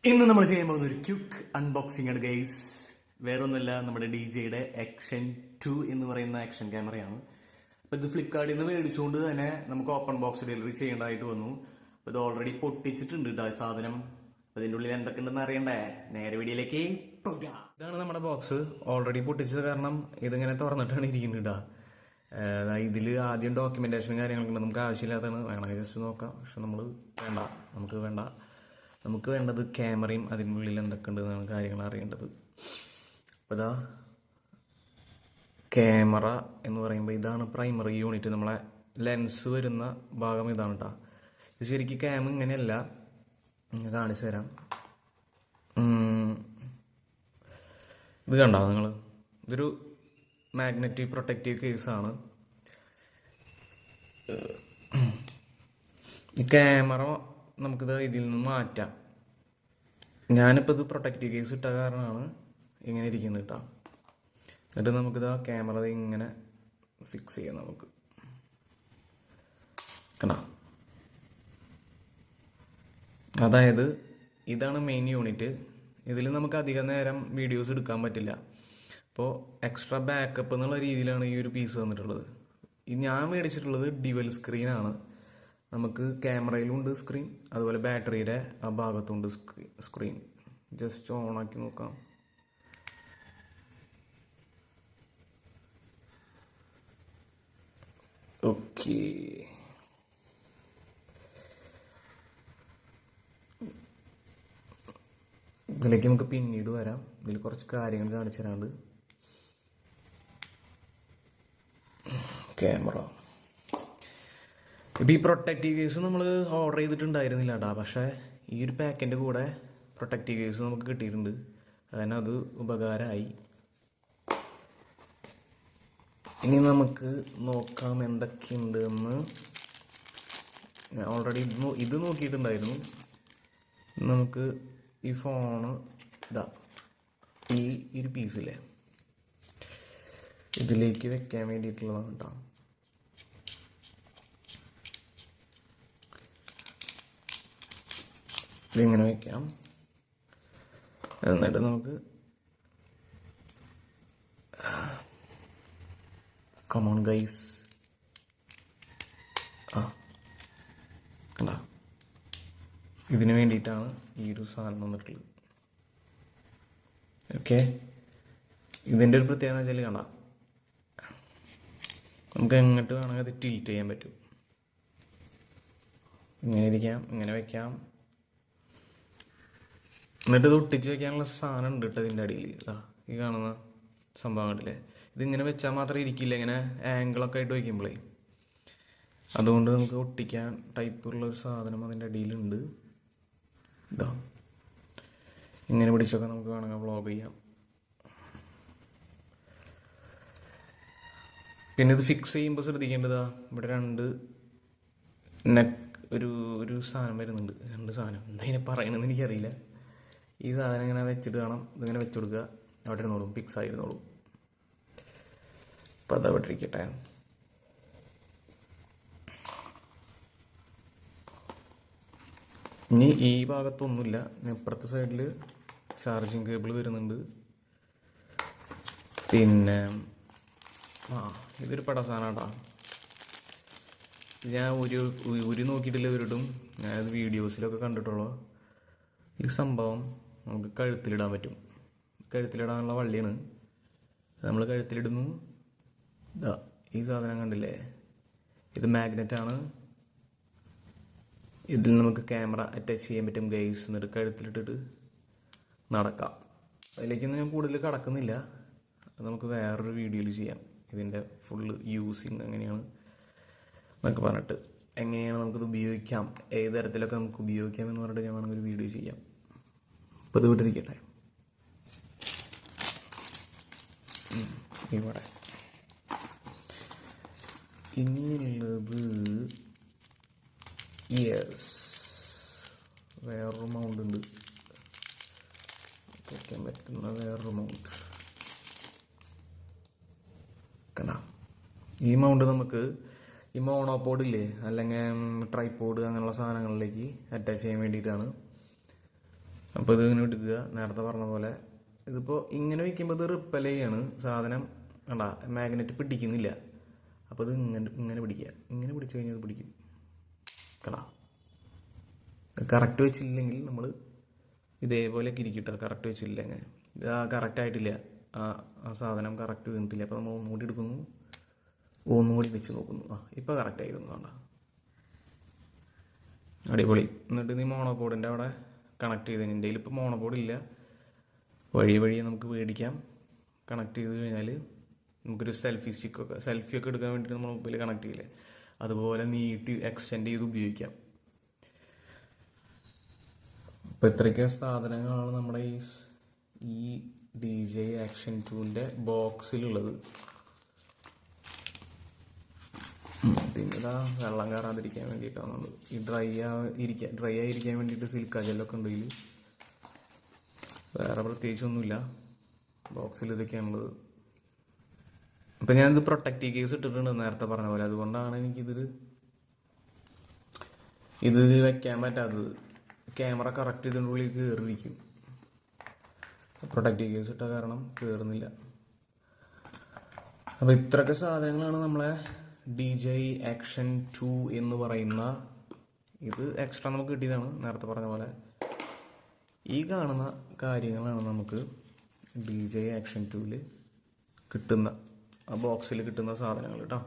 ഇന്ന് നമ്മൾ ചെയ്യാൻ പോകുന്ന ഒരു ക്യുക്ക് അൺബോക്സിംഗ് ആണ് ഗൈസ്. വേറെ ഒന്നുമില്ല, നമ്മുടെ DJയുടെ ആക്ഷൻ 2 എന്ന് പറയുന്ന ആക്ഷൻ ക്യാമറയാണ്. അപ്പോൾ ഇത് ഫ്ലിപ്കാർട്ടിൽ നിന്ന് മേടിച്ചുകൊണ്ട് തന്നെ നമുക്ക് ഓപ്പൺ ബോക്സ് ഡെലിവറി ചെയ്യേണ്ടതായിട്ട് വന്നു. അപ്പോൾ ഇത് ഓൾറെഡി പൊട്ടിച്ചിട്ടുണ്ട് കേട്ടോ സാധനം. അപ്പോൾ ഇതിൻ്റെ ഉള്ളിൽ എന്തൊക്കെ ഉണ്ടെന്ന് അറിയണ്ടേ? നേരെ വീഡിയോയിലേക്ക് പോകാം. ഇതാണ് നമ്മുടെ ബോക്സ്. ഓൾറെഡി പൊട്ടിച്ചത് കാരണം ഇതിങ്ങനെ തുറന്നിട്ടാണ് ഇരിക്കുന്നത് കേട്ടോ. ഇതിൽ ആദ്യം ഡോക്യുമെന്റേഷനും കാര്യങ്ങളൊക്കെ ഉണ്ട്. നമുക്ക് ആവശ്യമില്ലാത്തതാണ്, വേണമെങ്കിൽ ജസ്റ്റ് നോക്കാം. പക്ഷെ നമുക്ക് വേണ്ടത് ക്യാമറയും അതിനുള്ളിൽ എന്തൊക്കെ ഉണ്ടെന്നാണ് കാര്യങ്ങൾ അറിയേണ്ടത്. അപ്പോൾ ഇതാ ക്യാമറ എന്ന് പറയുമ്പോൾ ഇതാണ് പ്രൈമറി യൂണിറ്റ്. നമ്മളെ ലെൻസ് വരുന്ന ഭാഗം ഇതാണ് കേട്ടോ. ഇത് ശരിക്കും ക്യാം ഇങ്ങനെയല്ല, കാണിച്ചു തരാം. ഇത് കണ്ടോ നിങ്ങൾ? ഇതൊരു മാഗ്നറ്റിക് പ്രൊട്ടക്റ്റീവ് കേസാണ്. ഈ ക്യാമറ നമുക്കിത് ഇതിൽ നിന്ന് മാറ്റാം. ഞാനിപ്പോൾ ഇത് പ്രൊട്ടക്റ്റീവ് കേസ് ഇട്ട കാരണമാണ് ഇങ്ങനെ ഇരിക്കുന്നത് കേട്ടോ. എന്നിട്ട് നമുക്കിത് ക്യാമറ ഇങ്ങനെ ഫിക്സ് ചെയ്യാം. നമുക്ക് കണ്ടോ? അതായത് ഇതാണ് മെയിൻ യൂണിറ്റ്. ഇതിൽ നമുക്ക് അധികം നേരം വീഡിയോസ് എടുക്കാൻ പറ്റില്ല. അപ്പോൾ എക്സ്ട്രാ ബാക്കപ്പ് എന്നുള്ള രീതിയിലാണ് ഈ ഒരു പീസ് തന്നിട്ടുള്ളത്. ഞാൻ മേടിച്ചിട്ടുള്ളത് ഡ്യുവൽ സ്ക്രീനാണ്. നമുക്ക് ക്യാമറയിലുണ്ട് സ്ക്രീൻ, അതുപോലെ ബാറ്ററിയുടെ ആ ഭാഗത്തുണ്ട് സ്ക്രീൻ. ജസ്റ്റ് ഓണാക്കി നോക്കാം. ഓക്കെ, ഇതിലേക്ക് നമുക്ക് പിന്നീട് വരാം. ഇതിൽ കുറച്ച് കാര്യങ്ങൾ കാണിച്ചു തരാണ്ട്. ക്യാമറ ഇപ്പം ഈ പ്രൊട്ടക്റ്റീവ് കേസ് നമ്മൾ ഓർഡർ ചെയ്തിട്ടുണ്ടായിരുന്നില്ല കേട്ടോ. പക്ഷേ ഈ ഒരു പാക്കിൻ്റെ കൂടെ പ്രൊട്ടക്റ്റീവ് കേസ് നമുക്ക് കിട്ടിയിട്ടുണ്ട്. കാരണം അത് ഉപകാരമായി. ഇനി നമുക്ക് നോക്കാം എന്തൊക്കെയുണ്ട് എന്ന്. ഞാൻ ഓൾറെഡി ഇത് നോക്കിയിട്ടുണ്ടായിരുന്നു. നമുക്ക് ഈ ഫോണ് ഇതാ ഈ ഒരു പീസില്ലേ, ഇതിലേക്ക് വെക്കാൻ വേണ്ടിയിട്ടുള്ളതാണ് കേട്ടോ. ഇതിങ്ങനെ വെക്കാം. എന്നിട്ട് നമുക്ക് കമോൺ ഗൈസ്, കണ്ടോ? ഇതിന് വേണ്ടിയിട്ടാണ് ഈ ഒരു സാധനം വന്നിട്ടുള്ളത്. ഓക്കെ, ഇതിൻ്റെ ഒരു പ്രത്യേകത എന്ന് വെച്ചാൽ കണ്ട, നമുക്ക് എങ്ങോട്ട് വേണമെങ്കിൽ അത് ടിൽറ്റ് ചെയ്യാൻ പറ്റും. ഇങ്ങനെ ഇരിക്കാം, ഇങ്ങനെ വെക്കാം. എന്നിട്ട് ഇത് ഒട്ടിച്ച് വെക്കാനുള്ള സാധനം ഉണ്ട് കേട്ടോ ഇതിൻ്റെ അടിയിൽ. ഈ കാണുന്ന സംഭവം കണ്ടില്ലേ? ഇതിങ്ങനെ വെച്ചാൽ മാത്രമേ ഇരിക്കില്ല, ഇങ്ങനെ ആംഗിളൊക്കെ ആയിട്ട് വയ്ക്കുമ്പോഴേ. അതുകൊണ്ട് നമുക്ക് ഒട്ടിക്കാൻ ടൈപ്പുള്ളൊരു സാധനം അതിൻ്റെ അടിയിലുണ്ട്. ഇതാ ഇങ്ങനെ പിടിച്ചൊക്കെ നമുക്ക് വേണമെങ്കിൽ വ്ളോഗ് ചെയ്യാം. പിന്നെ ഇത് ഫിക്സ് ചെയ്യുമ്പോൾ ശ്രദ്ധിക്കേണ്ടതാ, ഇവിടെ രണ്ട് ഒരു സാധനം വരുന്നുണ്ട്. രണ്ട് സാധനം എന്താ ഇതിനെ പറയണമെന്ന് എനിക്കറിയില്ല. ഈ സാധനം ഇങ്ങനെ വെച്ചിട്ട് വേണം ഇതിങ്ങനെ വെച്ച് കൊടുക്കുക. അവിടെ ഇരുന്നോളും, ഫിക്സ് ആയിരുന്നോളും. അപ്പം അത് അവിടെ ഇരിക്കട്ടെ. ഇനി ഈ ഭാഗത്തൊന്നുമില്ല. ഇപ്പുറത്തെ സൈഡിൽ ചാർജിങ് കേബിൾ വരുന്നുണ്ട്. പിന്നെ ഇതൊരു പട സാധനമാട്ടാ. ഞാൻ ഒരു നോക്കിയിട്ടില്ല ഇവരിടും. ഞാനത് വീഡിയോസിലൊക്കെ കണ്ടിട്ടുള്ളൂ. ഈ സംഭവം നമുക്ക് കഴുത്തിലിടാൻ പറ്റും. കഴുത്തിലിടാനുള്ള വള്ളിയാണ്. നമ്മൾ കഴുത്തിലിടുന്നു. ഇതാ ഈ സാധനം കണ്ടില്ലേ? ഇത് മാഗ്നറ്റാണ്. ഇതിൽ നമുക്ക് ക്യാമറ അറ്റാച്ച് ചെയ്യാൻ പറ്റും ഗൈസ്. എന്നിട്ട് കഴുത്തിലിട്ടിട്ട് നടക്കാം. അതിലേക്കൊന്നും ഞാൻ കൂടുതൽ കടക്കുന്നില്ല. അത് നമുക്ക് വേറൊരു വീഡിയോയിൽ ചെയ്യാം. ഇതിൻ്റെ ഫുള്ള് യൂസിങ് എങ്ങനെയാണ് എന്നൊക്കെ പറഞ്ഞിട്ട്, എങ്ങനെയാണ് നമുക്കിത് ഉപയോഗിക്കാം, ഏത് തരത്തിലൊക്കെ നമുക്ക് ഉപയോഗിക്കാം എന്ന് പറഞ്ഞിട്ട് ഞാൻ വേണമെങ്കിൽ ഒരു വീഡിയോ ചെയ്യാം. അപ്പോൾ ഇത് വിട്ടിരിക്കട്ടെ. ഇവിടെ ഇനിയുള്ളത് വേറൊരു മൗണ്ട് ഉണ്ട്. വയ്ക്കാൻ പറ്റുന്ന വേറൊരു മൗണ്ട്. ഈ മൗണ്ട് നമുക്ക് ഈ മോണോപോഡ് ഇല്ലേ, അല്ലെങ്കിൽ ട്രൈപോഡ് അങ്ങനെയുള്ള സാധനങ്ങളിലേക്ക് അറ്റാച്ച് ചെയ്യാൻ വേണ്ടിയിട്ടാണ്. അപ്പോൾ ഇത് ഇങ്ങനെ എടുക്കുക. നേരത്തെ പറഞ്ഞ പോലെ ഇതിപ്പോൾ ഇങ്ങനെ വയ്ക്കുമ്പോൾ ഇത് റിപ്പൽ ചെയ്യാണ് സാധനം. കണ്ടാ മാഗ്നറ്റ് പിടിക്കുന്നില്ല. അപ്പോൾ ഇത് ഇങ്ങനെ പിടിക്കുക. ഇങ്ങനെ പിടിച്ചു കഴിഞ്ഞാൽ അത് പിടിക്കും. കണ്ടാ കറക്റ്റ് വെച്ചില്ലെങ്കിൽ നമ്മൾ ഇതേപോലെയൊക്കെ ഇരിക്കട്ടെ. കറക്റ്റ് വെച്ചില്ല അങ്ങനെ കറക്റ്റ് ആയിട്ടില്ല. ആ സാധനം കറക്റ്റ് വീണിട്ടില്ല. അപ്പോൾ നമ്മൾ ഒന്നുകൂടി എടുക്കുന്നു, ഒന്നുകൂടി വെച്ച് നോക്കുന്നു. ഇപ്പോൾ കറക്റ്റ് ആയിരുന്നു. വേണ്ട അടിപൊളി. എന്നിട്ട് നീ മോണോപോഡിൻ്റെ അവിടെ കണക്ട് ചെയ്ത് എൻ്റെ കയ്യിൽ ഇപ്പോൾ മോണോപോഡ് ഇല്ല. വഴി നമുക്ക് മേടിക്കാം. കണക്ട് ചെയ്ത് കഴിഞ്ഞാൽ നമുക്കൊരു സെൽഫിയൊക്കെ എടുക്കാൻ വേണ്ടിയിട്ട് നമ്മൾ മൊബൈൽ കണക്ട് ചെയ്യില്ലേ, അതുപോലെ നീട്ടി എക്സ്റ്റെൻഡ് ചെയ്ത് ഉപയോഗിക്കാം. അപ്പോൾ ഇത്രയ്ക്ക് സാധനങ്ങളാണ് നമ്മുടെ ഈ DJI Action 2ൻ്റെ ബോക്സിലുള്ളത്. പിന്നെ ഇതാ വെള്ളം കയറാതിരിക്കാൻ വേണ്ടിയിട്ടാണ് ഈ ഡ്രൈ ആയിരിക്കാൻ വേണ്ടിയിട്ട് സിലിക്ക ജെല്ലൊക്കെ ഉണ്ട് ഇതിൽ. വേറെ പ്രത്യേകിച്ചൊന്നുമില്ല. ബോക്സിൽ ഇതൊക്കെയാണുള്ളത്. ഇപ്പം ഞാനിത് പ്രൊട്ടക്റ്റീവ് കേസ് ഇട്ടിട്ടുണ്ട് നേരത്തെ പറഞ്ഞ പോലെ. അതുകൊണ്ടാണ് ഇത് വെക്കാൻ പറ്റാത്തത്. ക്യാമറ കറക്റ്റ് ഇതിൻ്റെ ഉള്ളിൽ കയറിയിരിക്കും. പ്രൊട്ടക്റ്റീവ് കേസ് ഇട്ട കാരണം കയറുന്നില്ല. അപ്പോൾ ഇത്രയൊക്കെ സാധനങ്ങളാണ് നമ്മളെ DJI Action 2 എന്ന് പറയുന്ന ഇത്. എക്സ്ട്രാ നമുക്ക് കിട്ടിയതാണ് നേരത്തെ പറഞ്ഞ പോലെ. ഈ കാണുന്ന കാര്യങ്ങളാണ് നമുക്ക് DJI Action 2ൽ കിട്ടുന്ന, ആ ബോക്സിൽ കിട്ടുന്ന സാധനങ്ങൾ കേട്ടോ.